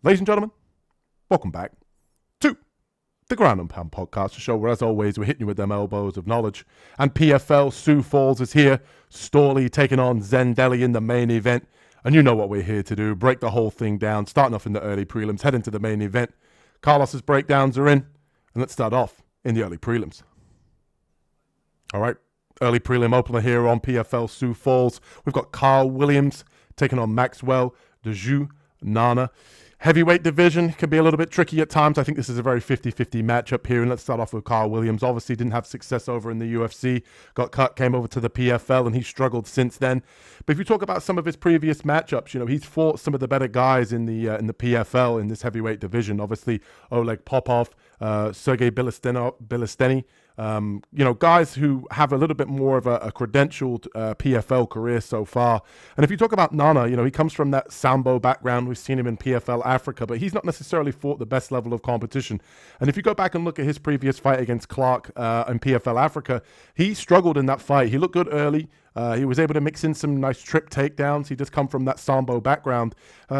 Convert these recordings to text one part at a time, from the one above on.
Ladies and gentlemen, welcome back to the Ground and Pound podcast, a show where, as always, we're hitting you with them elbows of knowledge. And PFL Sioux Falls is here. Storley taking on Zendeli in the main event. And you know what we're here to do. Break the whole thing down, starting off in the early prelims, head into the main event. Carlos's breakdowns are in. And let's start off in the early prelims. All right, early prelim opener here on PFL Sioux Falls. We've got Carl Williams taking on Maxwell Gadzhi Nana. Heavyweight division can be a little bit tricky at times. I think this is a very 50-50 matchup here. And let's start off with Carl Williams. Obviously didn't have success over in the UFC. Got cut, came over to the PFL, and he's struggled since then. But if you talk about some of his previous matchups, you know, he's fought some of the better guys in the PFL in this heavyweight division. Obviously, Oleg Popov, Sergei Bilosteeniy. You know, guys who have a little bit more of a credentialed PFL career so far. And if you talk about Nana, you know, he comes from that Sambo background. We've seen him in PFL Africa, but he's not necessarily fought the best level of competition. And if you go back and look at his previous fight against Clark in PFL Africa, he struggled in that fight. He looked good early. He was able to mix in some nice trip takedowns. He just come from that Sambo background.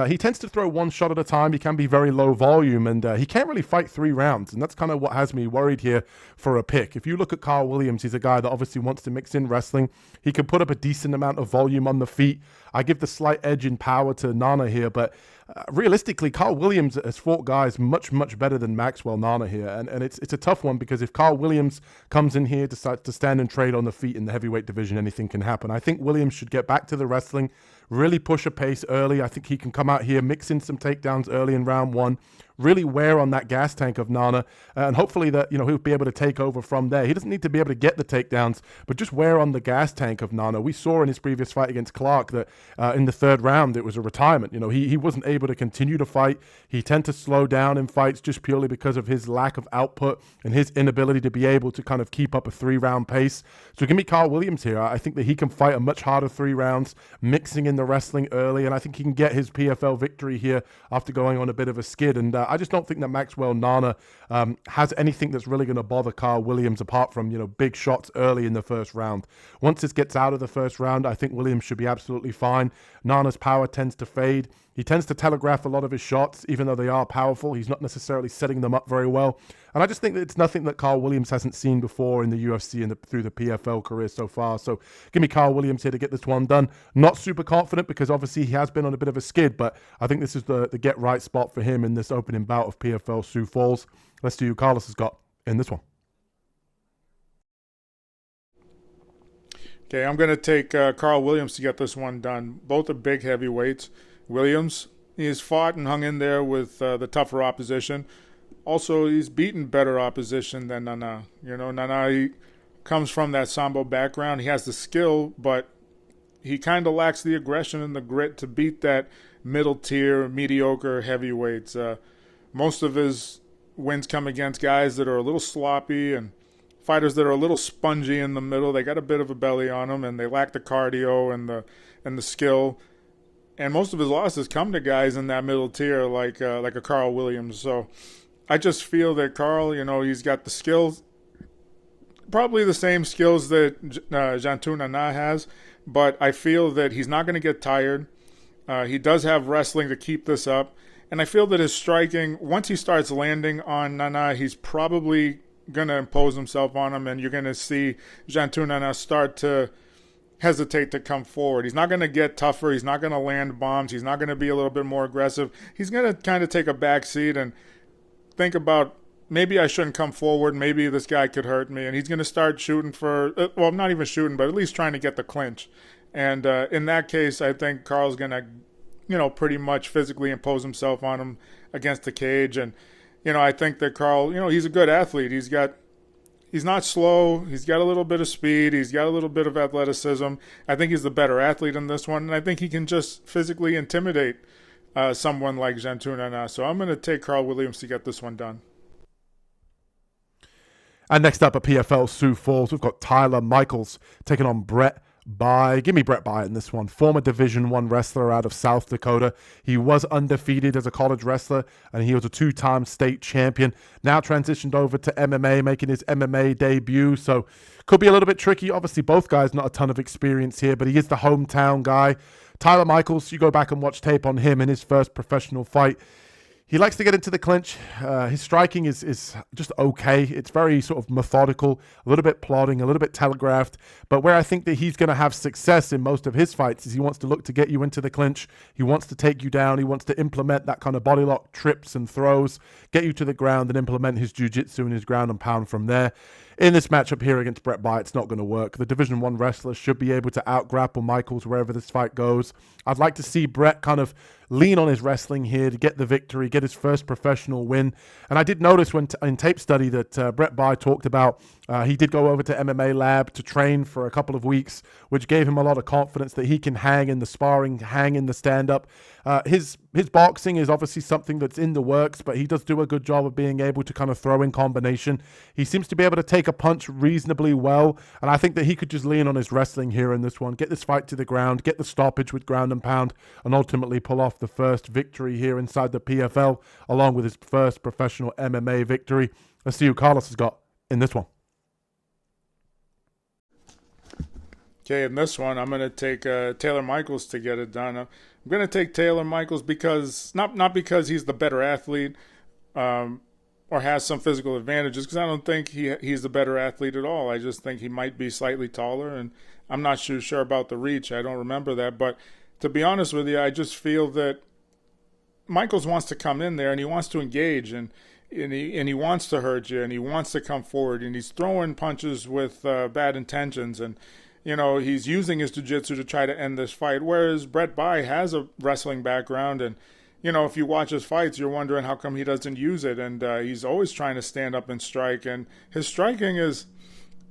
He tends to throw one shot at a time. He can be very low volume, and he can't really fight 3 rounds. And that's kind of what has me worried here for a pick. If you look at Carl Williams, he's a guy that obviously wants to mix in wrestling. He can put up a decent amount of volume on the feet. I give the slight edge in power to Nana here, but realistically, Carl Williams has fought guys much, much better than Maxwell Nana here. And it's a tough one because if Carl Williams comes in here, decides to stand and trade on the feet in the heavyweight division, anything can happen. I think Williams should get back to the wrestling, really push a pace early. I think he can come out here, mix in some takedowns early in round 1, really wear on that gas tank of Nana, and hopefully that, you know, he'll be able to take over from there. He doesn't need to be able to get the takedowns, but just wear on the gas tank of Nana. We saw in his previous fight against Clark that in the 3rd round, it was a retirement. You know, he wasn't able to continue to fight. He tend to slow down in fights just purely because of his lack of output and his inability to be able to kind of keep up a 3-round pace. So give me Carl Williams here. I think that he can fight a much harder 3 rounds, mixing in the wrestling early, and I think he can get his PFL victory here after going on a bit of a skid. And I just don't think that Maxwell Nana has anything that's really going to bother Carl Williams apart from, you know, big shots early in the 1st round. Once this gets out of the 1st round, I think Williams should be absolutely fine. Nana's power tends to fade. He tends to telegraph a lot of his shots, even though they are powerful. He's not necessarily setting them up very well. And I just think that it's nothing that Carl Williams hasn't seen before in the UFC and through the PFL career so far. So give me Carl Williams here to get this one done. Not super confident because obviously he has been on a bit of a skid, but I think this is the get right spot for him in this opening bout of PFL Sioux Falls. Let's see who Carlos has got in this one. Okay, I'm going to take Carl Williams to get this one done. Both are big heavyweights. Williams, he's fought and hung in there with the tougher opposition. Also, he's beaten better opposition than Nana. You know, Nana, he comes from that Sambo background. He has the skill, but he kind of lacks the aggression and the grit to beat that middle-tier, mediocre heavyweights. Most of his wins come against guys that are a little sloppy and fighters that are a little spongy in the middle. They got a bit of a belly on them, and they lack the cardio and the skill. And most of his losses come to guys in that middle tier, like a Carl Williams. So I just feel that Carl, you know, he's got the skills, probably the same skills that Gadzhi Nana has, but I feel that he's not going to get tired. He does have wrestling to keep this up. And I feel that his striking, once he starts landing on Nana, he's probably going to impose himself on him, and you're going to see Gadzhi Nana start to hesitate to come forward. He's not going to get tougher. He's not going to land bombs. He's not going to be a little bit more aggressive. He's going to kind of take a back seat and think about, maybe I shouldn't come forward. Maybe this guy could hurt me. And he's going to start shooting for, well, not even shooting, but at least trying to get the clinch. And in that case, I think Carl's going to, you know, pretty much physically impose himself on him against the cage. And, you know, I think that Carl, you know, he's a good athlete. He's not slow. He's got a little bit of speed. He's got a little bit of athleticism. I think he's the better athlete in this one, and I think he can just physically intimidate someone like Gadzhi Nana. So I'm going to take Carl Williams to get this one done. And next up at PFL Sioux Falls, we've got Tyler Michaels taking on Brett By. Give me Brett By in this one. Former Division I wrestler out of South Dakota. He was undefeated as a college wrestler, and he was a 2-time state champion. Now transitioned over to MMA, making his MMA debut. So could be a little bit tricky. Obviously, both guys not a ton of experience here, but he is the hometown guy. Tyler Michaels, you go back and watch tape on him in his first professional fight. He likes to get into the clinch. His striking is just okay. It's very sort of methodical, a little bit plodding, a little bit telegraphed. But where I think that he's going to have success in most of his fights is he wants to look to get you into the clinch. He wants to take you down. He wants to implement that kind of body lock trips and throws, get you to the ground and implement his jiu-jitsu and his ground and pound from there. In this matchup here against Brett Baer, it's not going to work. The Division 1 wrestler should be able to out-grapple Michaels wherever this fight goes. I'd like to see Brett kind of lean on his wrestling here to get the victory, get his first professional win. And I did notice when in tape study that Brett Baer talked about he did go over to MMA Lab to train for a couple of weeks, which gave him a lot of confidence that he can hang in the sparring, hang in the stand-up. His boxing is obviously something that's in the works, but he does do a good job of being able to kind of throw in combination. He seems to be able to take a punch reasonably well, and I think that he could just lean on his wrestling here in this one, get this fight to the ground, get the stoppage with ground and pound, and ultimately pull off the first victory here inside the PFL, along with his first professional MMA victory. Let's see who Carlos has got in this one. Okay, in this one, I'm going to take Taylor Michaels to get it done. I'm going to take Taylor Michaels because not because he's the better athlete or has some physical advantages, because I don't think he's the better athlete at all. I just think he might be slightly taller, and I'm not sure about the reach. I don't remember that. But to be honest with you, I just feel that Michaels wants to come in there and he wants to engage, and he wants to hurt you, and he wants to come forward, and he's throwing punches with bad intentions, and he's using his jiu-jitsu to try to end this fight, whereas Brett Baer has a wrestling background, and if you watch his fights, you're wondering how come he doesn't use it, and he's always trying to stand up and strike, and his striking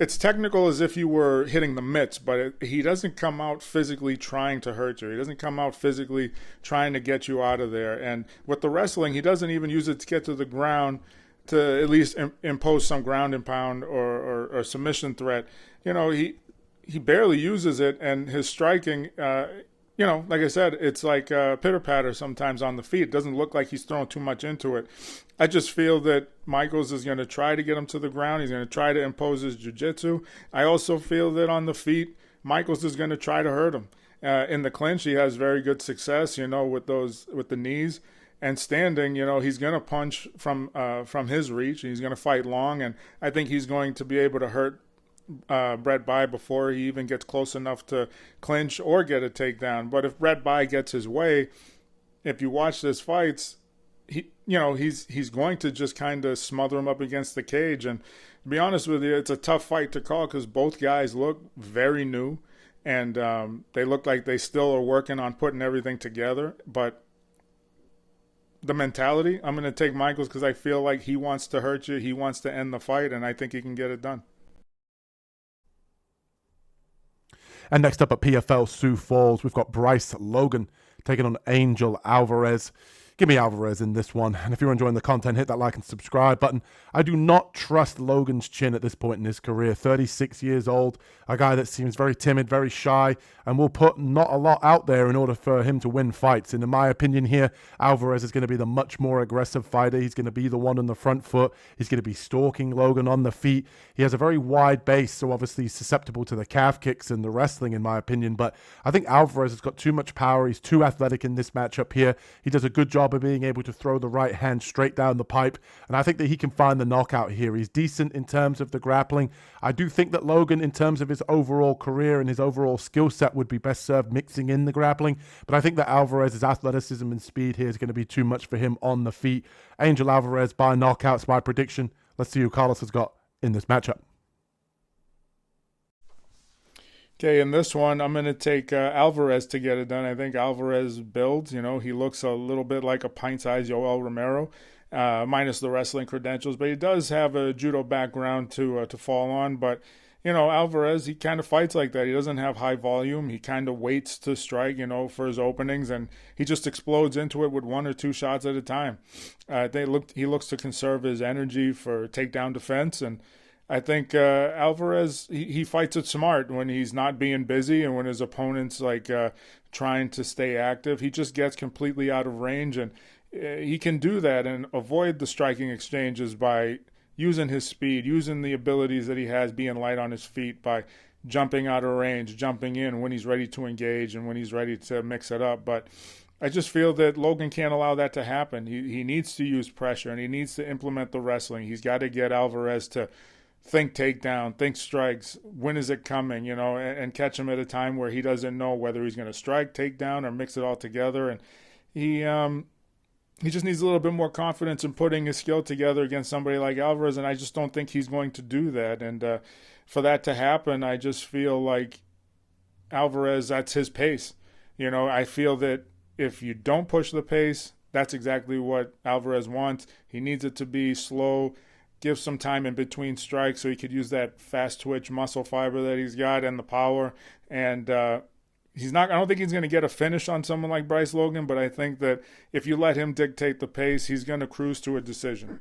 it's technical as if you were hitting the mitts, but he doesn't come out physically trying to hurt you. He doesn't come out physically trying to get you out of there, and with the wrestling, he doesn't even use it to get to the ground to at least impose some ground and pound or submission threat. He barely uses it, and his striking, like I said, it's like pitter-patter sometimes on the feet. It doesn't look like he's throwing too much into it. I just feel that Michaels is going to try to get him to the ground. He's going to try to impose his jiu-jitsu. I also feel that on the feet, Michaels is going to try to hurt him. In the clinch, he has very good success, with the knees. And standing, he's going to punch from his reach. He's going to fight long, and I think he's going to be able to hurt Brett Baer before he even gets close enough to clinch or get a takedown. But if Brett Baer gets his way, if you watch this fights, he's going to just kind of smother him up against the cage. And to be honest with you, it's a tough fight to call because both guys look very new, and they look like they still are working on putting everything together. But the mentality, I'm going to take Michaels because I feel like he wants to hurt you, he wants to end the fight, and I think he can get it done. And next up at PFL Sioux Falls, we've got Bryce Logan taking on Angel Alvarez. Give me Alvarez in this one. And if you're enjoying the content, hit that like and subscribe button. I do not trust Logan's chin at this point in his career. 36 years old, a guy that seems very timid, very shy, and will put not a lot out there in order for him to win fights. And in my opinion here, Alvarez is going to be the much more aggressive fighter. He's going to be the one on the front foot. He's going to be stalking Logan on the feet. He has a very wide base, so obviously he's susceptible to the calf kicks and the wrestling, in my opinion. But I think Alvarez has got too much power. He's too athletic in this matchup here. He does a good job of being able to throw the right hand straight down the pipe, and I think that he can find the knockout here. He's decent in terms of the grappling. I do think that Logan, in terms of his overall career and his overall skill set, would be best served mixing in the grappling, but I think that Alvarez's athleticism and speed here is going to be too much for him on the feet. Angel Alvarez by knockouts, my prediction. Let's see who Carlos has got in this matchup. Okay, in this one, I'm going to take Alvarez to get it done. I think Alvarez builds. He looks a little bit like a pint-sized Yoel Romero, minus the wrestling credentials. But he does have a judo background to fall on. But, Alvarez, he kind of fights like that. He doesn't have high volume. He kind of waits to strike, for his openings. And he just explodes into it with one or two shots at a time. He looks to conserve his energy for takedown defense. And I think Alvarez, he fights it smart when he's not being busy and when his opponent's trying to stay active. He just gets completely out of range, and he can do that and avoid the striking exchanges by using his speed, using the abilities that he has, being light on his feet, by jumping out of range, jumping in when he's ready to engage and when he's ready to mix it up. But I just feel that Logan can't allow that to happen. He needs to use pressure and he needs to implement the wrestling. He's got to get Alvarez to think takedown, think strikes. When is it coming? And catch him at a time where he doesn't know whether he's going to strike, takedown, or mix it all together. And he just needs a little bit more confidence in putting his skill together against somebody like Alvarez. And I just don't think he's going to do that. And for that to happen, I just feel like Alvarez, that's his pace. I feel that if you don't push the pace, that's exactly what Alvarez wants. He needs it to be slow, give some time in between strikes so he could use that fast twitch muscle fiber that he's got and the power. And I don't think he's going to get a finish on someone like Bryce Logan, but I think that if you let him dictate the pace, he's going to cruise to a decision.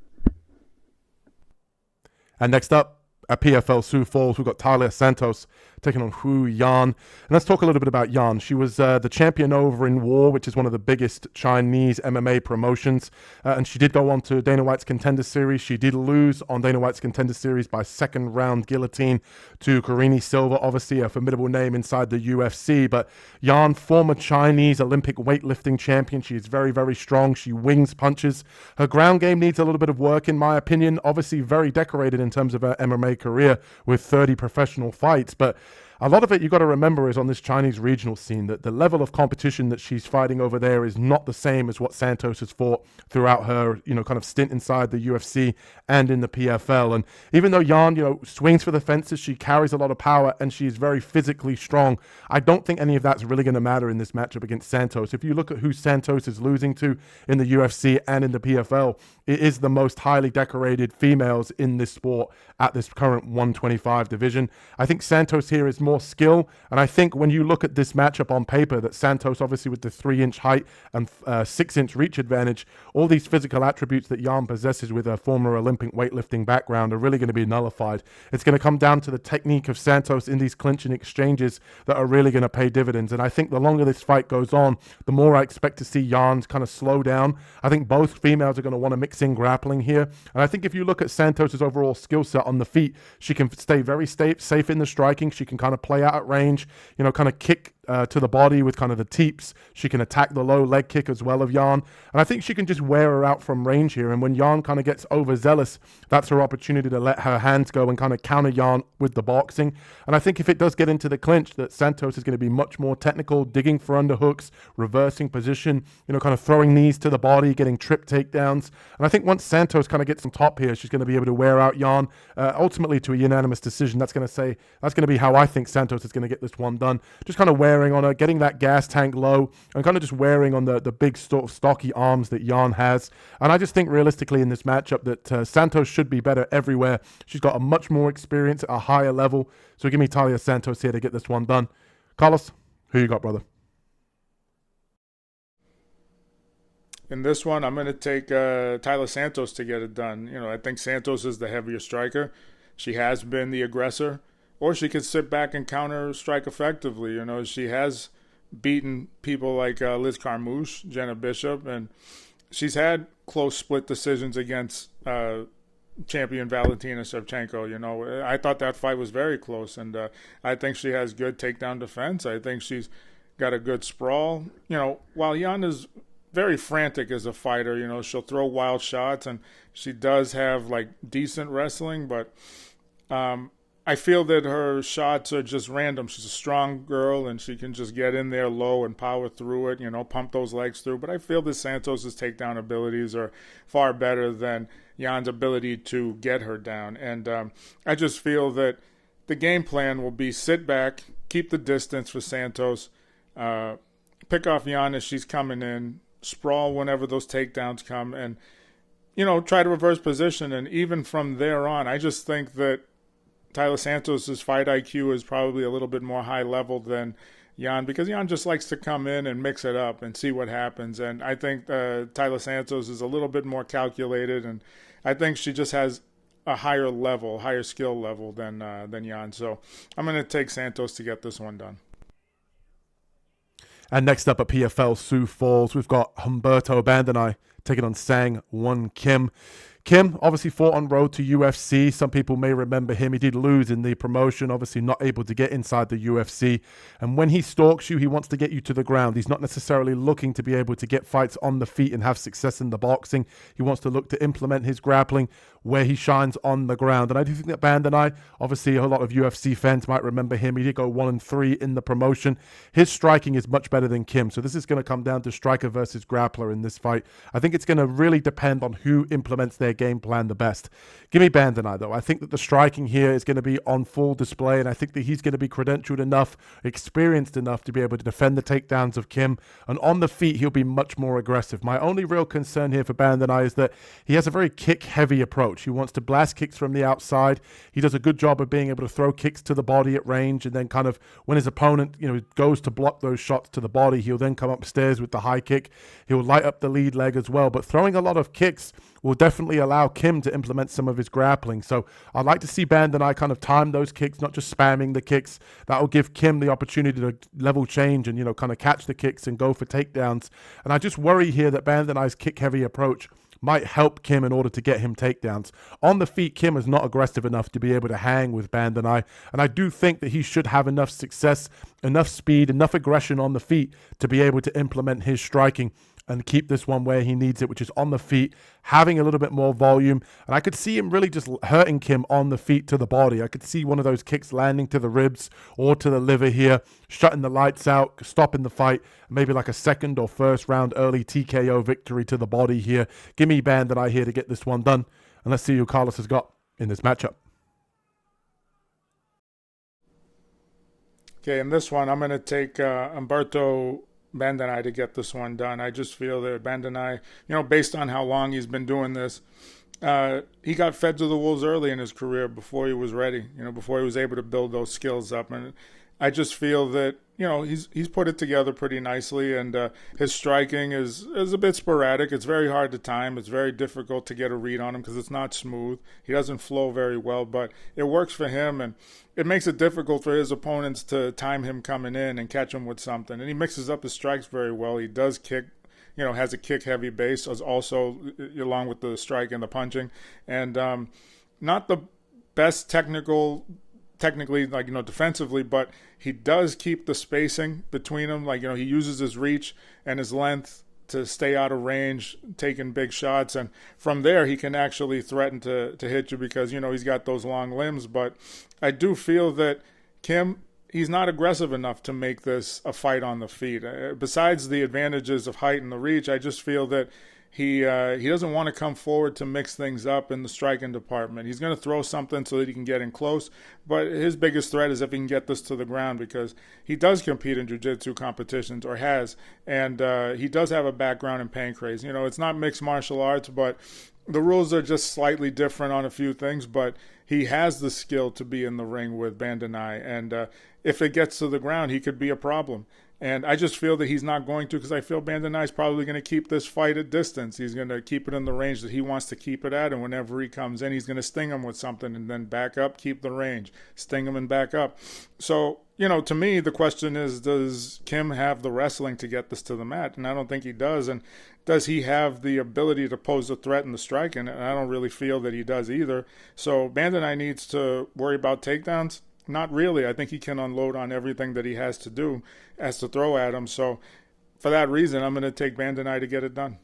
And next up, at PFL Sioux Falls, we've got Taila Santos taking on Qihui. And let's talk a little bit about Yan. She was the champion over in War, which is one of the biggest Chinese MMA promotions. And she did go on to Dana White's Contender Series. She did lose on Dana White's Contender Series by second round guillotine to Karini Silva, obviously a formidable name inside the UFC. But Yan, former Chinese Olympic weightlifting champion. She is very, very strong. She wings punches. Her ground game needs a little bit of work, in my opinion. Obviously very decorated in terms of her MMA career with 30 professional fights. But a lot of it you got to remember is on this Chinese regional scene that the level of competition that she's fighting over there is not the same as what Santos has fought throughout her, kind of stint inside the UFC and in the PFL. And even though Yan, swings for the fences, she carries a lot of power and she's very physically strong. I don't think any of that's really going to matter in this matchup against Santos. If you look at who Santos is losing to in the UFC and in the PFL, it is the most highly decorated females in this sport at this current 125 division. I think Santos here is more skill, and I think when you look at this matchup on paper, that Santos, obviously with the 3-inch height and 6-inch reach advantage, all these physical attributes that Yan possesses with a former Olympic weightlifting background are really going to be nullified. It's going to come down to the technique of Santos in these clinching exchanges that are really going to pay dividends. And I think the longer this fight goes on, the more I expect to see Yan kind of slow down. I think both females are going to want to mix in grappling here. And I think if you look at Santos's overall skill set on the feet, she can stay very safe in the striking. She can kind of play out at range, kind of kick to the body with kind of the teeps. She can attack the low leg kick as well of Yan. And I think she can just wear her out from range here. And when Yan kind of gets overzealous, that's her opportunity to let her hands go and kind of counter Yan with the boxing. And I think if it does get into the clinch, that Santos is going to be much more technical, digging for underhooks, reversing position, kind of throwing knees to the body, getting trip takedowns. And I think once Santos kind of gets on top here, she's going to be able to wear out Yan, ultimately to a unanimous decision. That's going to be how I think Santos is going to get this one done. Just kind of wearing on her, getting that gas tank low, and kind of just wearing on the big stocky arms that Yan has. And I just think realistically in this matchup that Santos should be better everywhere. She's got a much more experience at a higher level. So give me Taila Santos here to get this one done. Carlos, who you got, brother? In this one, I'm going to take Taila Santos to get it done. I think Santos is the heavier striker. She has been the aggressor. Or she could sit back and counter strike effectively. She has beaten people like Liz Carmouche, Jenna Bishop, and she's had close split decisions against champion Valentina Shevchenko. I thought that fight was very close, and I think she has good takedown defense. I think she's got a good sprawl. While Yan is very frantic as a fighter, she'll throw wild shots, and she does have decent wrestling, but I feel that her shots are just random. She's a strong girl, and she can just get in there low and power through it, pump those legs through. But I feel that Santos's takedown abilities are far better than Yan's ability to get her down. And I just feel that the game plan will be sit back, keep the distance for Santos, pick off Yan as she's coming in, sprawl whenever those takedowns come, and, try to reverse position. And even from there on, I just think that Taila Santos' fight IQ is probably a little bit more high level than Yan, because Yan just likes to come in and mix it up and see what happens. And I think Taila Santos is a little bit more calculated, and I think she just has a higher skill level than Yan. So I'm going to take Santos to get this one done. And next up at PFL Sioux Falls, we've got Humberto Bandenay taking on Sang Won Kim. Kim obviously fought on road to UFC. Some people may remember him. He did lose in the promotion, obviously not able to get inside the UFC. And when he stalks you, he wants to get you to the ground. He's not necessarily looking to be able to get fights on the feet and have success in the boxing. He wants to look to implement his grappling where he shines on the ground. And I do think that Bandenay, obviously a lot of UFC fans might remember him. He did go 1-3 in the promotion. His striking is much better than Kim. So this is going to come down to striker versus grappler in this fight. I think it's going to really depend on who implements their game plan the best. Give me Bandenay though. I think that the striking here is going to be on full display, and I think that he's going to be credentialed enough, experienced enough to be able to defend the takedowns of Kim, and on the feet he'll be much more aggressive. My only real concern here for Bandenay is that he has a very kick-heavy approach. He wants to blast kicks from the outside. He does a good job of being able to throw kicks to the body at range, and then kind of when his opponent, goes to block those shots to the body, he'll then come upstairs with the high kick. He'll light up the lead leg as well, but throwing a lot of kicks will definitely allow Kim to implement some of his grappling. So I'd like to see Bandenay kind of time those kicks, not just spamming the kicks. That will give Kim the opportunity to level change and, kind of catch the kicks and go for takedowns. And I just worry here that Bandenay's kick-heavy approach might help Kim in order to get him takedowns. On the feet, Kim is not aggressive enough to be able to hang with Bandenay, and I do think that he should have enough success, enough speed, enough aggression on the feet to be able to implement his striking and keep this one where he needs it, which is on the feet, having a little bit more volume. And I could see him really just hurting Kim on the feet to the body. I could see one of those kicks landing to the ribs or to the liver here, shutting the lights out, stopping the fight, maybe like a second or first round early TKO victory to the body here. Give me Bandenay here to get this one done. And let's see who Carlos has got in this matchup. Okay, in this one, I'm going to take Humberto Bandenay to get this one done. I just feel that Bandenay, based on how long he's been doing this, he got fed to the wolves early in his career before he was ready, before he was able to build those skills up. And I just feel that, he's put it together pretty nicely, and his striking is a bit sporadic. It's very hard to time. It's very difficult to get a read on him because it's not smooth. He doesn't flow very well, but it works for him, and it makes it difficult for his opponents to time him coming in and catch him with something. And he mixes up his strikes very well. He does kick, has a kick-heavy base, also along with the strike and the punching. And not the best technically, defensively, but he does keep the spacing between them. He uses his reach and his length to stay out of range, taking big shots. And from there, he can actually threaten to hit you because, he's got those long limbs. But I do feel that Kim, he's not aggressive enough to make this a fight on the feet. Besides the advantages of height and the reach, I just feel that he doesn't want to come forward to mix things up in the striking department. He's going to throw something so that he can get in close, but his biggest threat is if he can get this to the ground, because he does compete in jiu-jitsu competitions, or has, and he does have a background in pancrase. It's not mixed martial arts, but the rules are just slightly different on a few things, but he has the skill to be in the ring with Bandenay, and if it gets to the ground, he could be a problem. And I just feel that he's not going to, because I feel Bandenay is probably going to keep this fight at distance. He's going to keep it in the range that he wants to keep it at, and whenever he comes in, he's going to sting him with something and then back up, keep the range, sting him and back up. So, to me, the question is, does Kim have the wrestling to get this to the mat? And I don't think he does. And does he have the ability to pose a threat in the striking? And I don't really feel that he does either. So Bandenay needs to worry about takedowns. Not really. I think he can unload on everything that he has to do as to throw at him. So for that reason, I'm going to take Bandenay to get it done.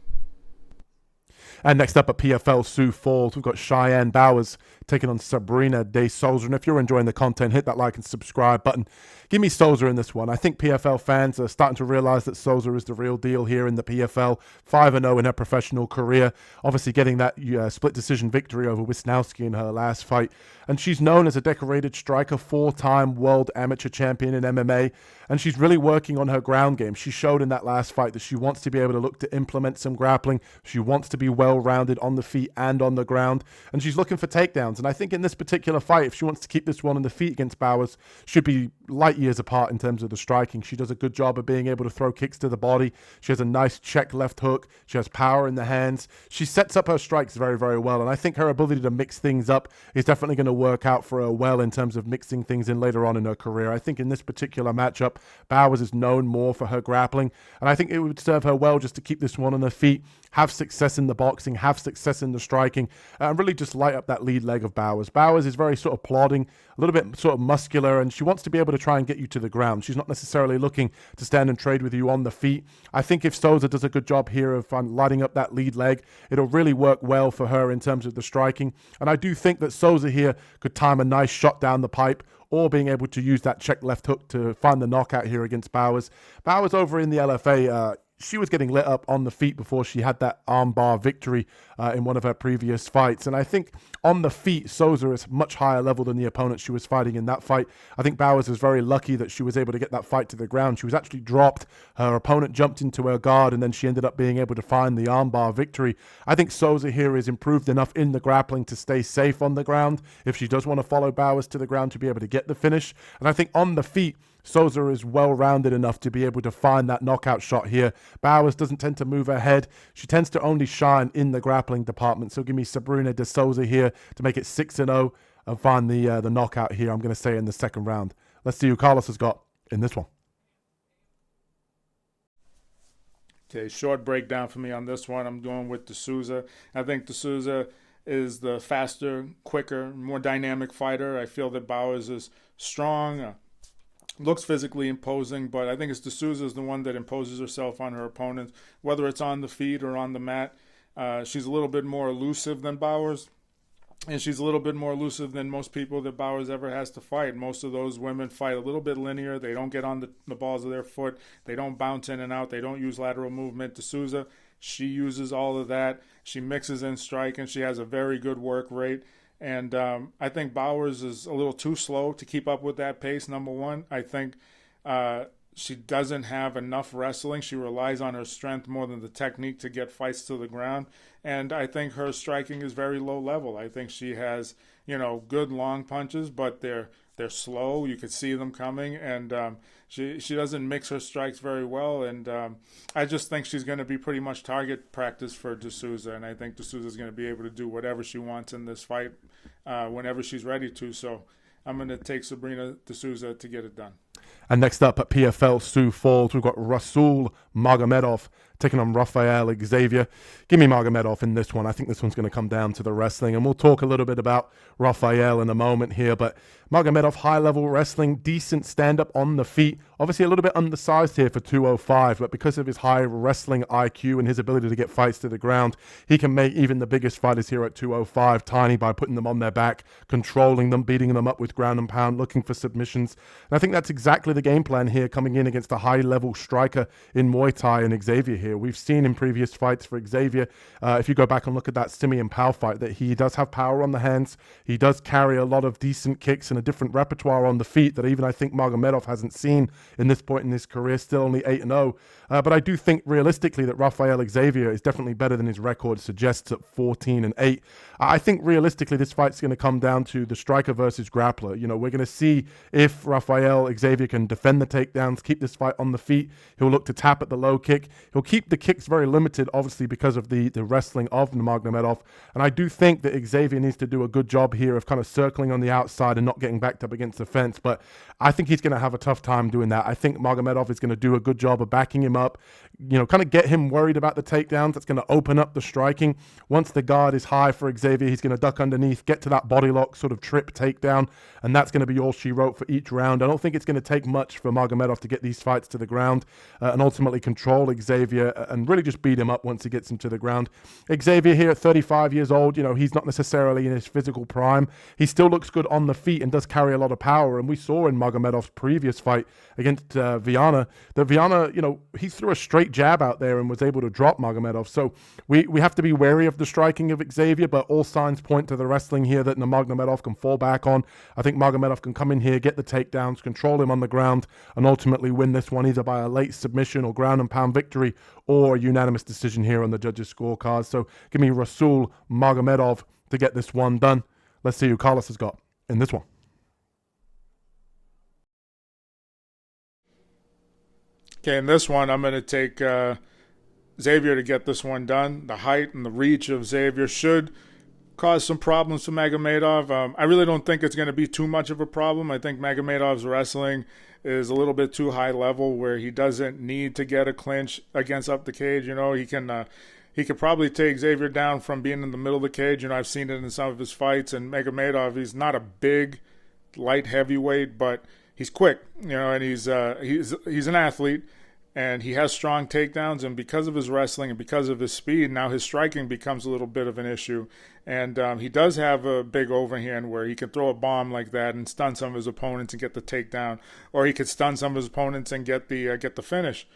And next up at PFL Sioux Falls, we've got Cheyanne Bowers taking on Sabrinna de Sousa. And if you're enjoying the content, hit that like and subscribe button. Give me Sousa in this one. I think PFL fans are starting to realize that Sousa is the real deal here in the PFL. 5-0 in her professional career. Obviously getting that split decision victory over Wisnowski in her last fight. And she's known as a decorated striker, 4-time world amateur champion in MMA. And she's really working on her ground game. She showed in that last fight that she wants to be able to look to implement some grappling. She wants to be well-rounded on the feet and on the ground. And she's looking for takedowns. And I think in this particular fight, if she wants to keep this one on the feet against Bowers, should be light years apart in terms of the striking. She does a good job of being able to throw kicks to the body. She has a nice check left hook. She has power in the hands. She sets up her strikes very, very well. And I think her ability to mix things up is definitely going to work out for her well in terms of mixing things in later on in her career. I think in this particular matchup, Bowers is known more for her grappling. And I think it would serve her well just to keep this one on her feet, have success in the boxing, have success in the striking, and really just light up that lead leg of Bowers. Bowers is very sort of plodding, a little bit sort of muscular, and she wants to be able to try and get you to the ground. She's not necessarily looking to stand and trade with you on the feet. I think if Sousa does a good job here of lighting up that lead leg, it'll really work well for her in terms of the striking. And I do think that Sousa here could time a nice shot down the pipe, or being able to use that check left hook to find the knockout here against Bowers. Bowers over in the LFA, she was getting lit up on the feet before she had that armbar victory in one of her previous fights. And I think on the feet, Sousa is much higher level than the opponent she was fighting in that fight. I think Bowers was very lucky that she was able to get that fight to the ground. She was actually dropped. Her opponent jumped into her guard, and then she ended up being able to find the armbar victory. I think Sousa here is improved enough in the grappling to stay safe on the ground if she does want to follow Bowers to the ground to be able to get the finish. And I think on the feet, Sousa is well-rounded enough to be able to find that knockout shot here. Bowers doesn't tend to move her head. She tends to only shine in the grappling department. So give me Sabrinna de Sousa here to make it 6-0 and find the knockout here, I'm going to say, in the second round. Let's see who Carlos has got in this one. Okay, short breakdown for me on this one. I'm going with de Sousa. I think de Sousa is the faster, quicker, more dynamic fighter. I feel that Bowers is strong, looks physically imposing, but I think it's de Sousa is the one that imposes herself on her opponents, whether it's on the feet or on the mat. She's a little bit more elusive than Bowers, and she's a little bit more elusive than most people that Bowers ever has to fight. Most of those women fight a little bit linear. They don't get on the balls of their foot. They don't bounce in and out. They don't use lateral movement. De Sousa, she uses all of that. She mixes in strike, and she has a very good work rate. And I think Bowers is a little too slow to keep up with that pace, number one. I think she doesn't have enough wrestling. She relies on her strength more than the technique to get fights to the ground. And I think her striking is very low level. I think she has, good long punches, but they're slow. You could see them coming, and she doesn't mix her strikes very well. And I just think she's going to be pretty much target practice for de Sousa, and I think de Sousa is going to be able to do whatever she wants in this fight whenever she's ready to. So I'm going to take Sabrinna de Sousa to get it done. And next up at PFL Sioux Falls, we've got Rasul Magomedov taking on Rafael Xavier. Give me Magomedov in this one. I think this one's going to come down to the wrestling, and we'll talk a little bit about Rafael in a moment here. But Magomedov, high-level wrestling, decent stand-up on the feet. Obviously a little bit undersized here for 205, but because of his high wrestling IQ and his ability to get fights to the ground, he can make even the biggest fighters here at 205 tiny by putting them on their back, controlling them, beating them up with ground and pound, looking for submissions. And I think that's exactly the game plan here, coming in against a high-level striker in Muay Thai and Xavier here. We've seen in previous fights for Xavier, if you go back and look at that Simeon Powell fight, that he does have power on the hands. He does carry a lot of decent kicks and a different repertoire on the feet that even I think Magomedov hasn't seen in this point in his career, still only 8-0. But I do think realistically that Rafael Xavier is definitely better than his record suggests at 14-8. I think realistically this fight's going to come down to the striker versus grappler. We're going to see if Rafael Xavier can defend the takedowns, keep this fight on the feet. He'll look to tap at the low kick. He'll keep the kicks very limited, obviously, because of the wrestling of Magomedov. And I do think that Xavier needs to do a good job here of kind of circling on the outside and not getting backed up against the fence. But I think he's going to have a tough time doing that. I think Magomedov is going to do a good job of backing him up, kind of get him worried about the takedowns. That's going to open up the striking. Once the guard is high for Xavier, he's going to duck underneath, get to that body lock, sort of trip takedown, and that's going to be all she wrote for each round. I don't think it's going to take much for Magomedov to get these fights to the ground and ultimately control Xavier and really just beat him up once he gets him to the ground. Xavier here at 35 years old, he's not necessarily in his physical prime. He still looks good on the feet and does carry a lot of power, and we saw in Magomedov's previous fight against Viana that Viana, he threw a straight jab out there and was able to drop Magomedov. So we have to be wary of the striking of Xavier, but all signs point to the wrestling here that Magomedov can fall back on. I think Magomedov can come in here, get the takedowns, control him on the ground, and ultimately win this one either by a late submission or ground and pound victory or a unanimous decision here on the judges' scorecards. So give me Rasul Magomedov to get this one done. Let's see who Carlos has got in this one. Okay, in this one, I'm going to take Xavier to get this one done. The height and the reach of Xavier should cause some problems for Magomedov. I really don't think it's going to be too much of a problem. I think Magomedov's wrestling is a little bit too high level where he doesn't need to get a clinch against up the cage. He can he could probably take Xavier down from being in the middle of the cage. I've seen it in some of his fights. And Magomedov, he's not a big light heavyweight, but he's quick, and he's an athlete, and he has strong takedowns. And because of his wrestling and because of his speed, now his striking becomes a little bit of an issue. And he does have a big overhand where he can throw a bomb like that and stun some of his opponents and get the takedown, or he could stun some of his opponents and get the finish.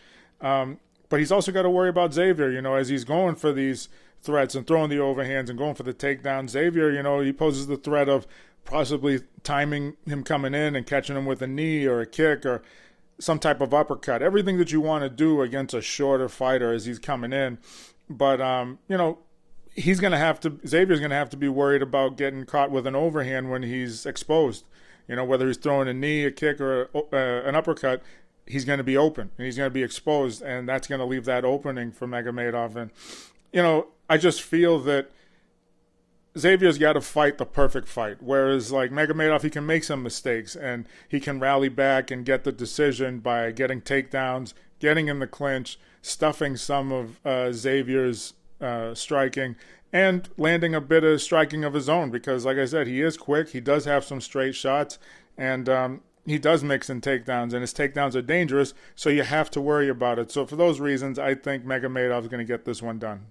But he's also got to worry about Xavier, as he's going for these threats and throwing the overhands and going for the takedown. Xavier, he poses the threat of possibly timing him coming in and catching him with a knee or a kick or some type of uppercut. Everything that you want to do against a shorter fighter as he's coming in. But, Xavier's going to have to be worried about getting caught with an overhand when he's exposed. Whether he's throwing a knee, a kick, or an uppercut, he's going to be open and he's going to be exposed, and that's going to leave that opening for Magomedov. And, I just feel that Xavier's got to fight the perfect fight, whereas like Magomedov, he can make some mistakes and he can rally back and get the decision by getting takedowns, getting in the clinch, stuffing some of Xavier's striking, and landing a bit of striking of his own, because like I said, he is quick, he does have some straight shots, and he does mix in takedowns, and his takedowns are dangerous, so you have to worry about it. So for those reasons, I think Magomedov is going to get this one done.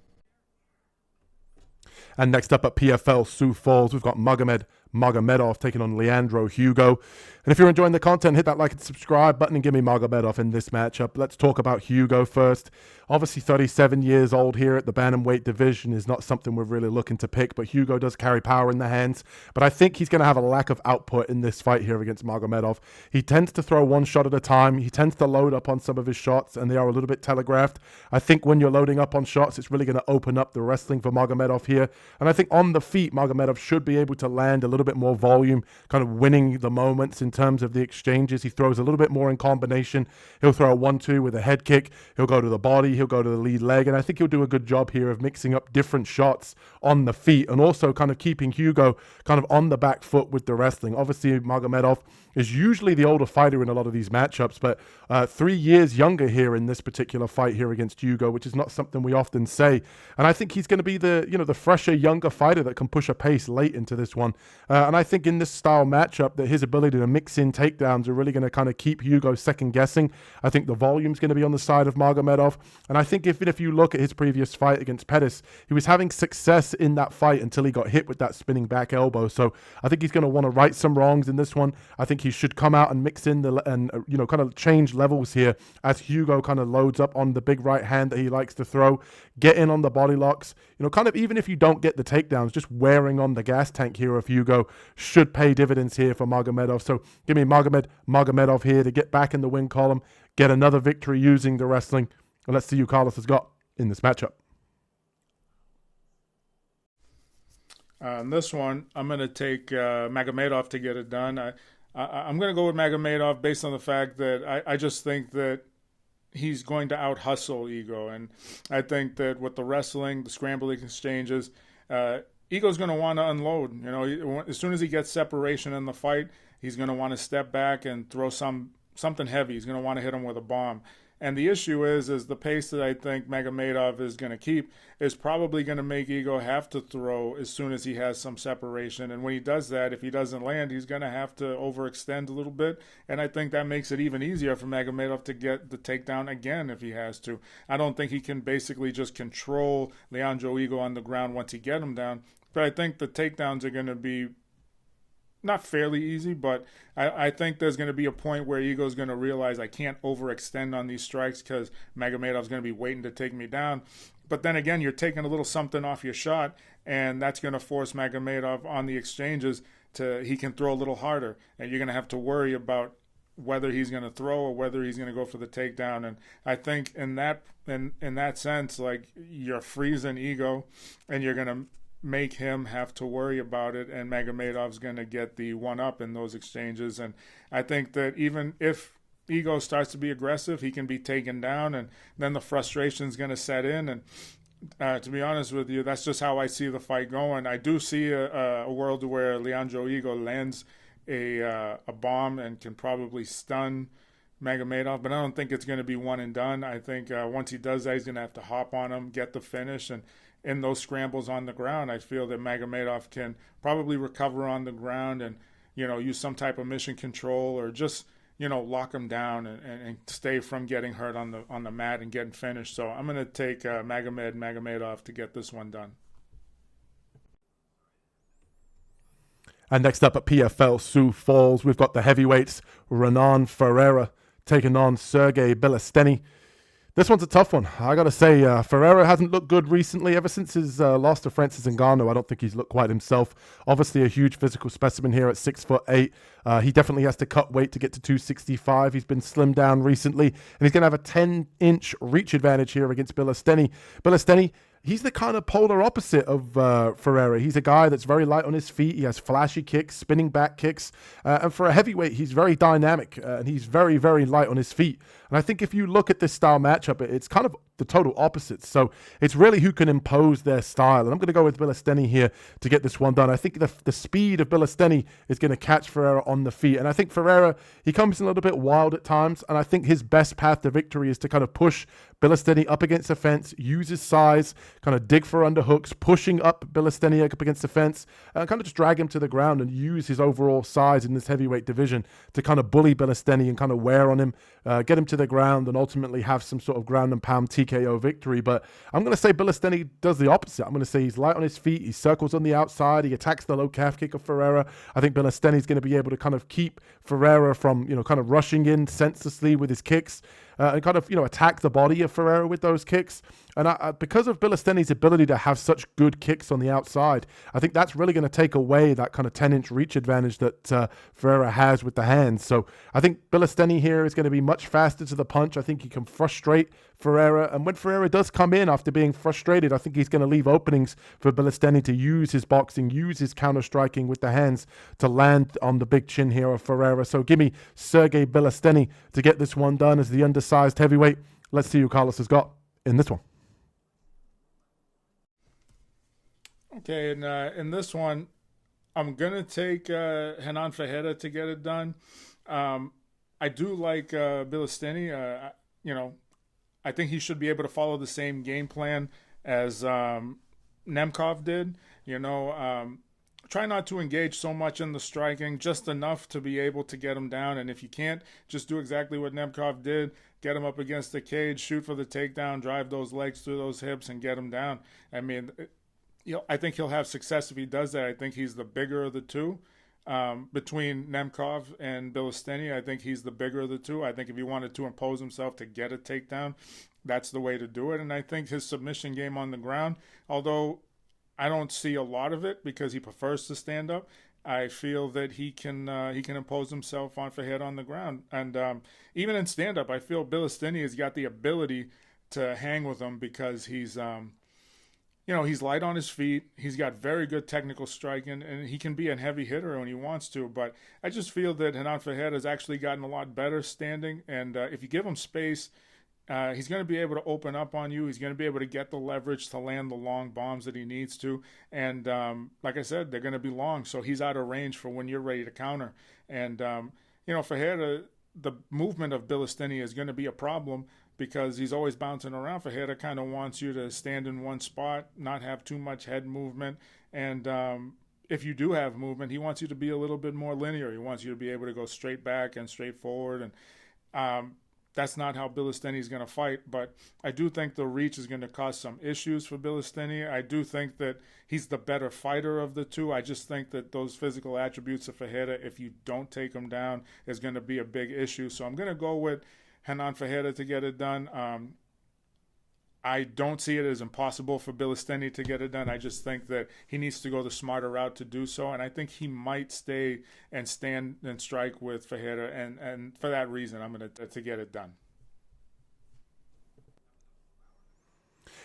And next up at PFL Sioux Falls, we've got Magomedov taking on Leandro Higo. And if you're enjoying the content, hit that like and subscribe button and give me Magomedov in this matchup. Let's talk about Higo first. Obviously 37 years old here at the bantamweight division is not something we're really looking to pick, but Higo does carry power in the hands. But I think he's going to have a lack of output in this fight here against Magomedov. He tends to throw one shot at a time. He tends to load up on some of his shots, and they are a little bit telegraphed. I think when you're loading up on shots, it's really going to open up the wrestling for Magomedov here. And I think on the feet, Magomedov should be able to land a little bit more volume, kind of winning the moments in terms of the exchanges. He throws a little bit more in combination. He'll throw a 1-2 with a head kick. He'll go to the body. He'll go to the lead leg. And I think he'll do a good job here of mixing up different shots on the feet and also kind of keeping Higo kind of on the back foot with the wrestling. Obviously, Magomedov is usually the older fighter in a lot of these matchups, but 3 years younger here in this particular fight here against Higo, which is not something we often say. And I think he's going to be the fresher, younger fighter that can push a pace late into this one. And I think in this style matchup that his ability to mix in takedowns are really going to kind of keep Higo second guessing. I think the volume's going to be on the side of Magomedov. And I think if you look at his previous fight against Pettis, he was having success in that fight until he got hit with that spinning back elbow. So I think he's going to want to right some wrongs in this one. I think he should come out and mix in kind of change levels here as Higo kind of loads up on the big right hand that he likes to throw, get in on the body locks, kind of even if you don't get the takedowns, just wearing on the gas tank here of Higo should pay dividends here for Magomedov. So give me Magomedov here to get back in the win column, get another victory using the wrestling. And let's see who Carlos has got in this matchup. In this one, I'm going to take Magomedov to get it done. I'm going to go with Magomedov based on the fact that I just think that he's going to out-hustle Higo. And I think that with the wrestling, the scrambling exchanges, Higo's going to want to unload. As soon as he gets separation in the fight, he's going to want to step back and throw something heavy. He's going to want to hit him with a bomb. And the issue is the pace that I think Magomedov is going to keep is probably going to make Higo have to throw as soon as he has some separation. And when he does that, if he doesn't land, he's going to have to overextend a little bit. And I think that makes it even easier for Magomedov to get the takedown again if he has to. I don't think he can basically just control Leandro Higo on the ground once he get him down. But I think the takedowns are going to be not fairly easy, but I think there's going to be a point where Higo's going to realize I can't overextend on these strikes because Magomedov's going to be waiting to take me down. But then again, you're taking a little something off your shot, and that's going to force Magomedov on the exchanges he can throw a little harder, and you're going to have to worry about whether he's going to throw or whether he's going to go for the takedown. And I think in that sense, like, you're freezing Higo, and you're going to make him have to worry about it, and Magomedov's going to get the one-up in those exchanges. And I think that even if Higo starts to be aggressive, he can be taken down, and then the frustration's going to set in. And to be honest with you, that's just how I see the fight going. I do see a world where Leandro Higo lands a bomb and can probably stun Magomedov, but I don't think it's going to be one and done. I think once he does that, he's going to have to hop on him, get the finish, and in those scrambles on the ground, I feel that Magomedov can probably recover on the ground and use some type of mission control or just lock him down and stay from getting hurt on the mat and getting finished. So I'm going to take Magomedov to get this one done. And next up at PFL Sioux Falls, we've got the heavyweights Renan Ferreira taking on Sergei Bilosteeniy. This one's a tough one. I got to say, Ferreira hasn't looked good recently. Ever since his loss to Francis Ngannou, I don't think he's looked quite himself. Obviously, a huge physical specimen here at 6'8". He definitely has to cut weight to get to 265. He's been slimmed down recently, and he's going to have a 10-inch reach advantage here against Bilosteeniy. Bilosteeniy, he's the kind of polar opposite of Ferreira. He's a guy that's very light on his feet. He has flashy kicks, spinning back kicks. And for a heavyweight, he's very dynamic, and he's very, very light on his feet. And I think if you look at this style matchup, it's kind of the total opposites. So it's really who can impose their style. And I'm going to go with Bilosteeniy here to get this one done. I think the speed of Bilosteeniy is going to catch Ferreira on the feet. And I think Ferreira, he comes in a little bit wild at times. And I think his best path to victory is to kind of push Bilosteeniy up against the fence, use his size, kind of dig for underhooks, pushing up Bilosteeniy up against the fence, and kind of just drag him to the ground and use his overall size in this heavyweight division to kind of bully Bilosteeniy and kind of wear on him, get him to the ground, and ultimately have some sort of ground and pound TKO victory. But I'm going to say Bilosteeniy does the opposite. I'm going to say he's light on his feet, he circles on the outside, he attacks the low calf kick of Ferreira. I think Bilosteeniy is going to be able to kind of keep Ferreira from, kind of rushing in senselessly with his kicks. And kind of, attack the body of Ferreira with those kicks. And because of Bilosteeniy's ability to have such good kicks on the outside, I think that's really going to take away that kind of 10-inch reach advantage that Ferreira has with the hands. So I think Bilosteeniy here is going to be much faster to the punch. I think he can frustrate Ferreira. And when Ferreira does come in after being frustrated, I think he's going to leave openings for Bilosteeniy to use his boxing, use his counter-striking with the hands to land on the big chin here of Ferreira. So give me Sergei Bilosteeniy to get this one done as the undersized heavyweight. Let's see who Carlos has got in this one. Okay, and in this one, I'm going to take Renan Ferreira to get it done. I do like Bilosteeniy. I think he should be able to follow the same game plan as Nemkov did. Try not to engage so much in the striking, just enough to be able to get him down. And if you can't, just do exactly what Nemkov did. Get him up against the cage, shoot for the takedown, drive those legs through those hips, and get him down. I mean, I think he'll have success if he does that. I think he's the bigger of the two. Between Nemkov and Bilosteeniy, I think he's the bigger of the two. I think if he wanted to impose himself to get a takedown, that's the way to do it. And I think his submission game on the ground, although I don't see a lot of it because he prefers to stand up, I feel that he can impose himself on Ferreira on the ground. And even in stand-up, I feel Bilosteeniy has got the ability to hang with him because he's he's light on his feet. He's got very good technical striking, and he can be a heavy hitter when he wants to. But I just feel that Renan Ferreira has actually gotten a lot better standing. And if you give him space, he's going to be able to open up on you. He's going to be able to get the leverage to land the long bombs that he needs to. And like I said, they're going to be long, so he's out of range for when you're ready to counter. And, Ferreira, the movement of Bilosteeniy is going to be a problem because he's always bouncing around. Ferreira kind of wants you to stand in one spot, not have too much head movement. And if you do have movement, he wants you to be a little bit more linear. He wants you to be able to go straight back and straight forward. And that's not how Bilosteeniy is going to fight. But I do think the reach is going to cause some issues for Bilosteeniy. I do think that he's the better fighter of the two. I just think that those physical attributes of Ferreira, if you don't take him down, is going to be a big issue. So I'm going to go with Renan Ferreira to get it done. I don't see it as impossible for Bilosteeniy to get it done. I just think that he needs to go the smarter route to do so, and I think he might stay and stand and strike with Ferreira, and for that reason, I'm going to get it done.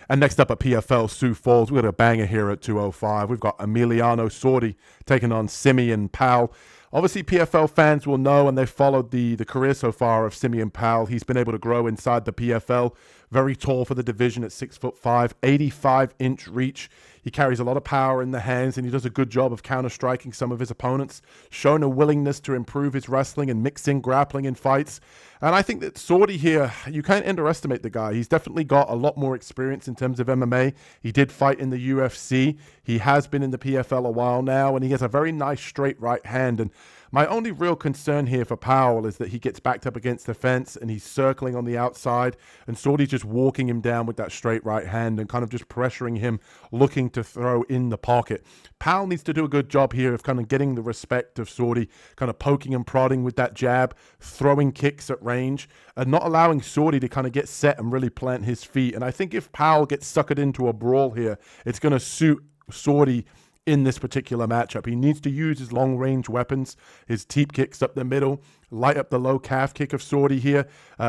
And next up at PFL Sioux Falls, we've got a banger here at 205. We've got Emiliano Sordi taking on Simeon Powell. Obviously, PFL fans will know, and they've followed the career so far of Simeon Powell. He's been able to grow inside the PFL. Very tall for the division at 6'5", 85-inch reach. He carries a lot of power in the hands, and he does a good job of counter-striking some of his opponents, showing a willingness to improve his wrestling and mix in grappling in fights. And I think that Sordi here, you can't underestimate the guy. He's definitely got a lot more experience in terms of MMA. He did fight in the UFC. He has been in the PFL a while now, and he has a very nice straight right hand. And my only real concern here for Powell is that he gets backed up against the fence and he's circling on the outside, and Sordi's just walking him down with that straight right hand and kind of just pressuring him, looking to throw in the pocket. Powell needs to do a good job here of kind of getting the respect of Sordi, kind of poking and prodding with that jab, throwing kicks at range, and not allowing Sordi to kind of get set and really plant his feet. And I think if Powell gets suckered into a brawl here, it's going to suit Sordi in this particular matchup. He needs to use his long-range weapons, his teep kicks up the middle, light up the low calf kick of Sordi here.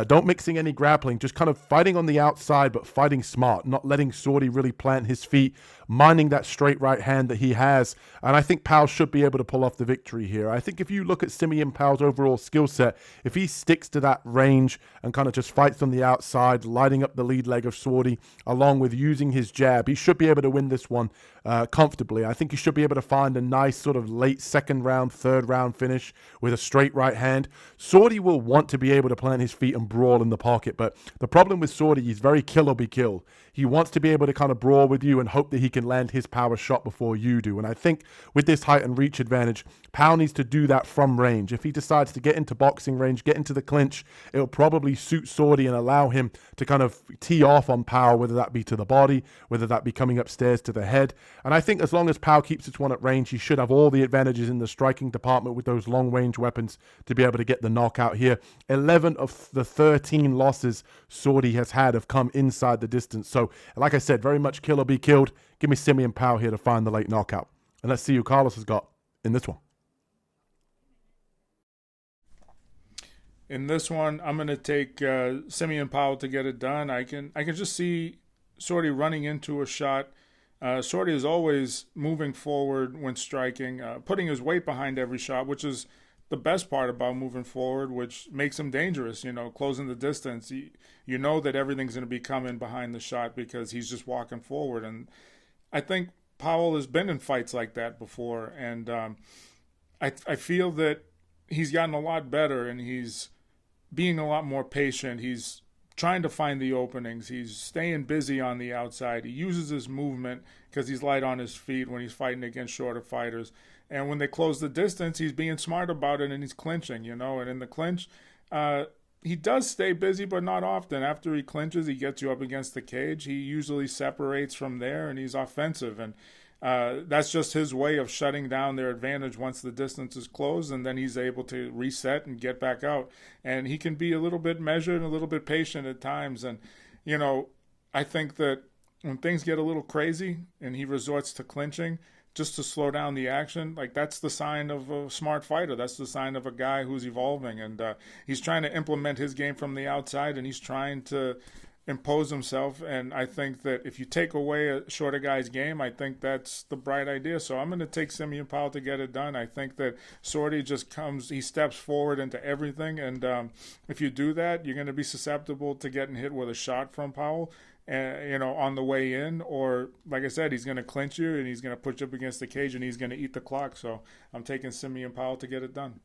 Don't mixing any grappling, just kind of fighting on the outside, but fighting smart, not letting Sordi really plant his feet, minding that straight right hand that he has. And I think Powell should be able to pull off the victory here. I think if you look at Simeon Powell's overall skill set, if he sticks to that range and kind of just fights on the outside, lighting up the lead leg of Sordi, along with using his jab, he should be able to win this one comfortably. I think he should be able to find a nice sort of late second round, third round finish with a straight right hand. Sordi will want to be able to plant his feet and brawl in the pocket, but the problem with Sordi, he's very kill or be killed. He wants to be able to kind of brawl with you and hope that he can land his power shot before you do. And I think with this height and reach advantage, Powell needs to do that from range. If he decides to get into boxing range, get into the clinch, it'll probably suit Sordi and allow him to kind of tee off on Powell, whether that be to the body, whether that be coming upstairs to the head. And I think as long as Powell keeps its one at range, he should have all the advantages in the striking department with those long-range weapons to be able to get the knockout here. 11 of the 13 losses Sordi has had have come inside the distance. So, like I said, very much kill or be killed. Give me Simeon Powell here to find the late knockout. And let's see who Carlos has got in this one. In this one, I'm going to take Simeon Powell to get it done. I can just see Sordi running into a shot. Sordi is always moving forward when striking, putting his weight behind every shot, which is the best part about moving forward, which makes him dangerous, closing the distance. You know that everything's going to be coming behind the shot because he's just walking forward. And I think Powell has been in fights like that before. And I feel that he's gotten a lot better and he's being a lot more patient. He's trying to find the openings. He's staying busy on the outside. He uses his movement because he's light on his feet when he's fighting against shorter fighters. And when they close the distance, he's being smart about it and he's clinching, And in the clinch, he does stay busy, but not often. After he clinches, he gets you up against the cage. He usually separates from there and he's offensive. And that's just his way of shutting down their advantage once the distance is closed, and then he's able to reset and get back out. And he can be a little bit measured and a little bit patient at times. And, I think that when things get a little crazy and he resorts to clinching just to slow down the action, like that's the sign of a smart fighter. That's the sign of a guy who's evolving. And he's trying to implement his game from the outside, and he's trying to impose himself. And I think that if you take away a shorter guy's game, I think that's the bright idea. So I'm going to take Simeon Powell to get it done. I think that Sordi just he steps forward into everything. And if you do that, you're going to be susceptible to getting hit with a shot from Powell, on the way in. Or, like I said, he's going to clinch you and he's going to put you up against the cage and he's going to eat the clock. So I'm taking Simeon Powell to get it done.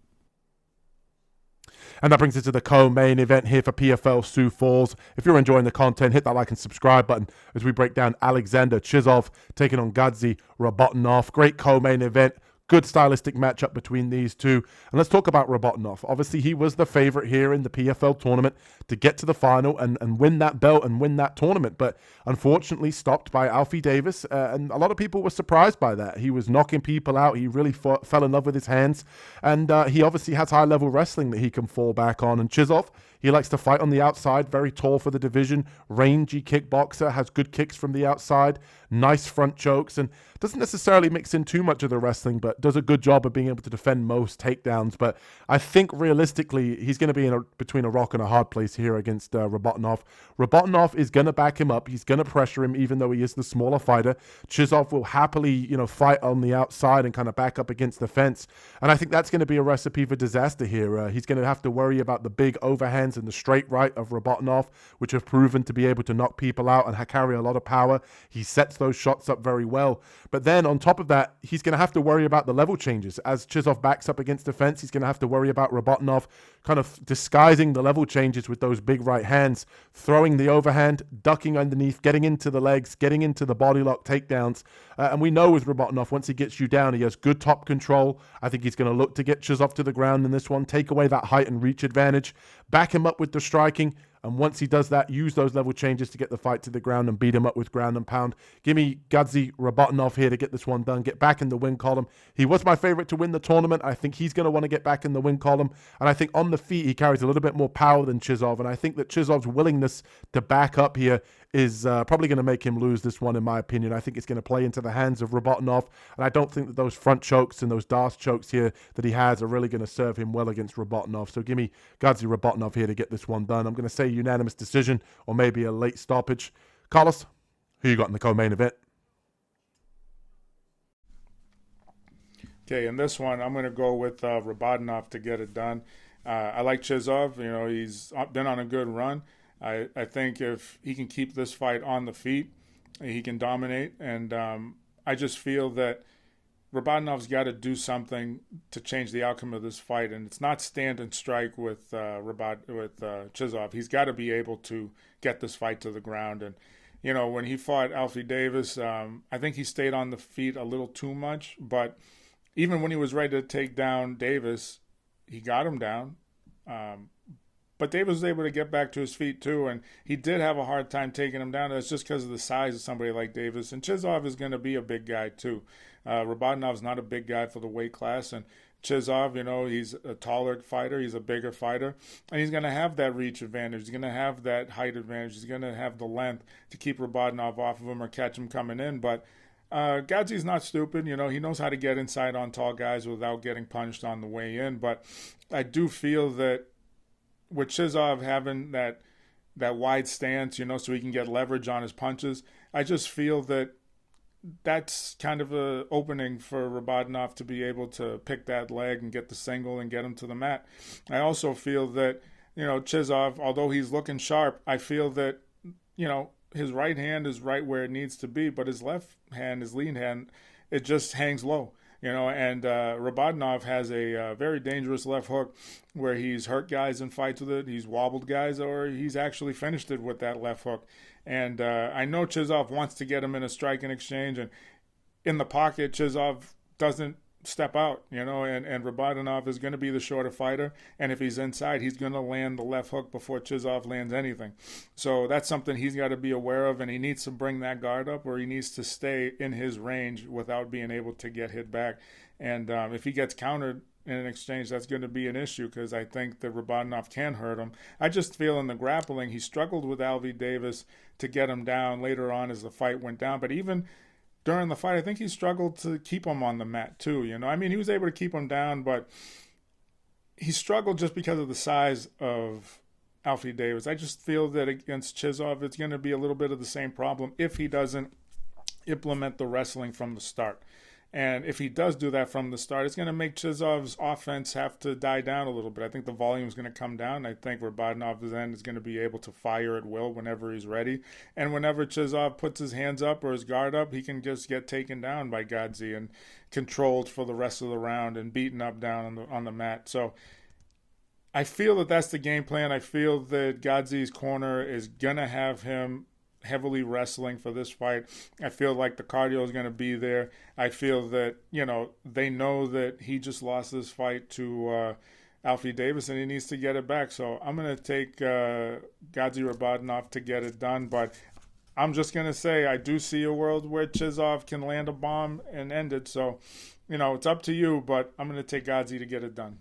And that brings us to the co-main event here for PFL Sioux Falls. If you're enjoying the content, hit that like and subscribe button as we break down Alexander Chizov taking on Gadzhi Rabadanov. Great co-main event. Good stylistic matchup between these two. And let's talk about Rabadanov. Obviously, he was the favorite here in the PFL tournament to get to the final and win that belt and win that tournament. But unfortunately, stopped by Alfie Davis. And a lot of people were surprised by that. He was knocking people out. He really fell in love with his hands. And he obviously has high-level wrestling that he can fall back on. And Chizov, he likes to fight on the outside, very tall for the division, rangy kickboxer, has good kicks from the outside, nice front chokes, and doesn't necessarily mix in too much of the wrestling, but does a good job of being able to defend most takedowns. But I think realistically, he's going to be between a rock and a hard place here against Rabadanov. Rabadanov is going to back him up. He's going to pressure him, even though he is the smaller fighter. Chizov will happily, fight on the outside and kind of back up against the fence. And I think that's going to be a recipe for disaster here. He's going to have to worry about the big overhands and the straight right of Rabadanov, which have proven to be able to knock people out and carry a lot of power. He sets sets those shots up very well. But then on top of that, he's going to have to worry about the level changes. As Chizov backs up against defense, he's going to have to worry about Rabadanov kind of disguising the level changes with those big right hands, throwing the overhand, ducking underneath, getting into the legs, getting into the body lock takedowns. And we know with Rabadanov, once he gets you down, he has good top control. I think he's going to look to get Chizov to the ground in this one, take away that height and reach advantage, back him up with the striking. And once he does that, use those level changes to get the fight to the ground and beat him up with ground and pound. Give me Gadzhi Rabadanov here to get this one done, get back in the win column. He was my favorite to win the tournament. I think he's going to want to get back in the win column. And I think on the feet, he carries a little bit more power than Chizov. And I think that Chizov's willingness to back up here is probably going to make him lose this one, in my opinion. I think it's going to play into the hands of Rabadanov. And I don't think that those front chokes and those Darce chokes here that he has are really going to serve him well against Rabadanov. So give me Gadzhi Rabadanov here to get this one done. I'm going to say unanimous decision or maybe a late stoppage. Carlos, who you got in the co-main event? Okay, in this one, I'm going to go with Rabadanov to get it done. I like Chizov. You know, he's been on a good run. I think if he can keep this fight on the feet, he can dominate. And I just feel that Rabadanov's got to do something to change the outcome of this fight, and it's not stand and strike with Chizov. He's got to be able to get this fight to the ground. And you know, when he fought Alfie Davis, I think he stayed on the feet a little too much. But even when he was ready to take down Davis, he got him down. But Davis was able to get back to his feet too, and he did have a hard time taking him down. That's just because of the size of somebody like Davis. And Chizov is going to be a big guy too. Rabadanov's not a big guy for the weight class, and Chizov, you know, he's a taller fighter, he's a bigger fighter, and he's going to have that reach advantage. He's going to have that height advantage. He's going to have the length to keep Rabadanov off of him or catch him coming in. But Gadzhi's not stupid, you know, he knows how to get inside on tall guys without getting punched on the way in. But I do feel that with Chizov having that wide stance, you know, so he can get leverage on his punches, I just feel that that's kind of an opening for Rabadanov to be able to pick that leg and get the single and get him to the mat. I also feel that, you know, Chizov, although he's looking sharp, I feel that, you know, his right hand is right where it needs to be, but his left hand, his lean hand, it just hangs low. You know, and Rabadanov has a very dangerous left hook where he's hurt guys in fights with it, he's wobbled guys, or he's actually finished it with that left hook. And I know Chizov wants to get him in a striking exchange, and in the pocket, Chizov doesn't step out, you know, and Rabadanov is going to be the shorter fighter, and if he's inside, he's going to land the left hook before Chizov lands anything. So that's something he's got to be aware of, and he needs to bring that guard up, or he needs to stay in his range without being able to get hit back. And if he gets countered in an exchange, that's going to be an issue, because I think that Rabadanov can hurt him. I just feel in the grappling, he struggled with Alfie Davis to get him down later on as the fight went down, but even during the fight, I think he struggled to keep him on the mat too, you know. I mean, he was able to keep him down, but he struggled just because of the size of Alfie Davis. I just feel that against Chizov, it's going to be a little bit of the same problem if he doesn't implement the wrestling from the start. And if he does do that from the start, it's going to make Chizov's offense have to die down a little bit. I think the volume is going to come down. I think Rabadanov then is going to be able to fire at will whenever he's ready. And whenever Chizov puts his hands up or his guard up, he can just get taken down by Gadzhi and controlled for the rest of the round and beaten up down on the mat. So I feel that that's the game plan. I feel that Gadzhi's corner is going to have him heavily wrestling for this fight. I feel like the cardio is going to be there. I feel that, you know, they know that he just lost this fight to Alfie Davis and he needs to get it back. So I'm going to take Gadzhi Rabadanov to get it done. But I'm just going to say I do see a world where Chizov can land a bomb and end it. So, you know, it's up to you, but I'm going to take Gadzhi to get it done.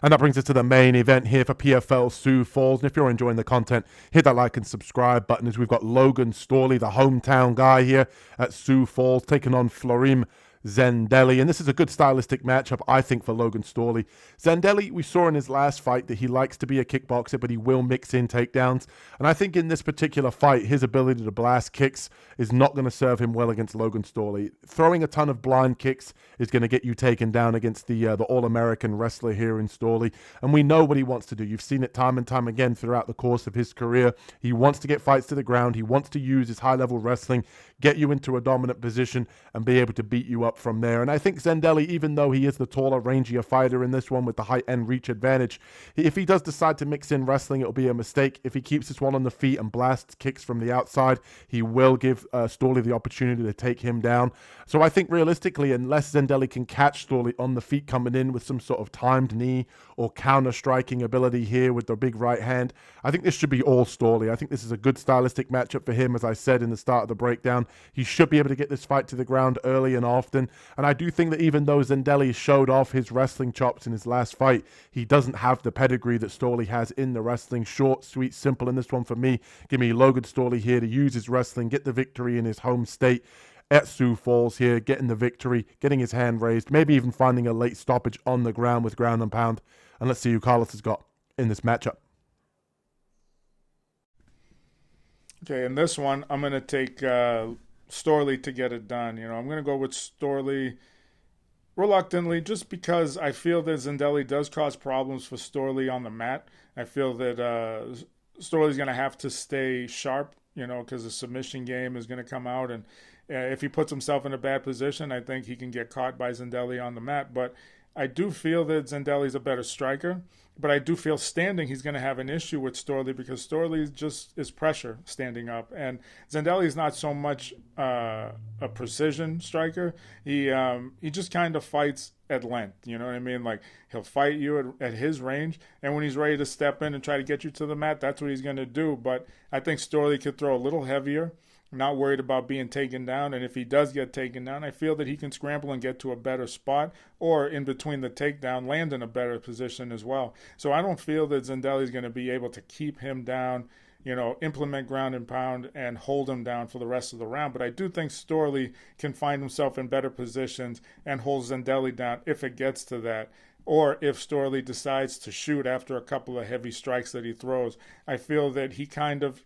And that brings us to the main event here for PFL Sioux Falls. And if you're enjoying the content, hit that like and subscribe button, as we've got Logan Storley, the hometown guy here at Sioux Falls, taking on Florim Zendeli. And this is a good stylistic matchup, I think, for Logan Storley. Zendeli, we saw in his last fight that he likes to be a kickboxer, but he will mix in takedowns. And I think in this particular fight, his ability to blast kicks is not going to serve him well against Logan Storley. Throwing a ton of blind kicks is going to get you taken down against the All-American wrestler here in Storley. And we know what he wants to do. You've seen it time and time again throughout the course of his career. He wants to get fights to the ground. He wants to use his high-level wrestling, get you into a dominant position, and be able to beat you up from there. And I think Zendeli, even though he is the taller, rangier fighter in this one with the height and reach advantage, if he does decide to mix in wrestling, it'll be a mistake. If he keeps this one on the feet and blasts kicks from the outside, he will give Storley the opportunity to take him down. So I think realistically, unless Zendeli can catch Storley on the feet coming in with some sort of timed knee or counter-striking ability here with the big right hand, I think this should be all Storley. I think this is a good stylistic matchup for him, as I said in the start of the breakdown. He should be able to get this fight to the ground early and often. And I do think that even though Zendeli showed off his wrestling chops in his last fight, he doesn't have the pedigree that Storley has in the wrestling. Short, sweet, simple in this one for me. Give me Logan Storley here to use his wrestling, get the victory in his home state at Sioux Falls here, getting the victory, getting his hand raised, maybe even finding a late stoppage on the ground with ground and pound. And let's see who Carlos has got in this matchup. Okay, in this one, I'm going to take Storley to get it done. I'm going to go with Storley reluctantly, just because I feel that Zendeli does cause problems for Storley on the mat. I feel that Storley's going to have to stay sharp, because the submission game is going to come out. And if he puts himself in a bad position, I think he can get caught by Zendeli on the mat. But I do feel that Zendeli's a better striker. But I do feel standing, he's going to have an issue with Storley, because Storley just is pressure standing up. And Zendeli is not so much a precision striker. He just kind of fights at length. You know what I mean? Like, he'll fight you at his range. And when he's ready to step in and try to get you to the mat, that's what he's going to do. But I think Storley could throw a little heavier. Not worried about being taken down, and if he does get taken down, I feel that he can scramble and get to a better spot, or in between the takedown, land in a better position as well. So I don't feel that Zendeli is going to be able to keep him down, implement ground and pound and hold him down for the rest of the round. But I do think Storley can find himself in better positions and hold Zendeli down if it gets to that. Or if Storley decides to shoot after a couple of heavy strikes that he throws, I feel that he kind of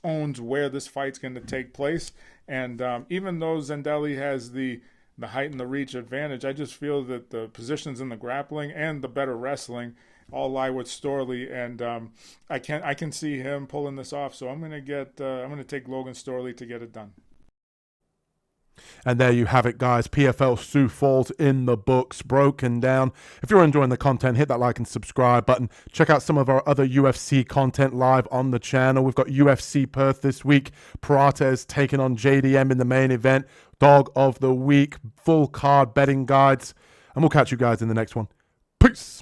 owns where this fight's going to take place. And even though Zendeli has the height and the reach advantage, I just feel that the positions in the grappling and the better wrestling all lie with Storley, and I can see him pulling this off. So I'm going to take Logan Storley to get it done. And there you have it, guys. PFL Sioux Falls in the books, broken down. If you're enjoying the content, hit that like and subscribe button. Check out some of our other UFC content live on the channel. We've got UFC Perth this week. Prates taking on JDM in the main event. Dog of the week, full card betting guides. And we'll catch you guys in the next one. Peace.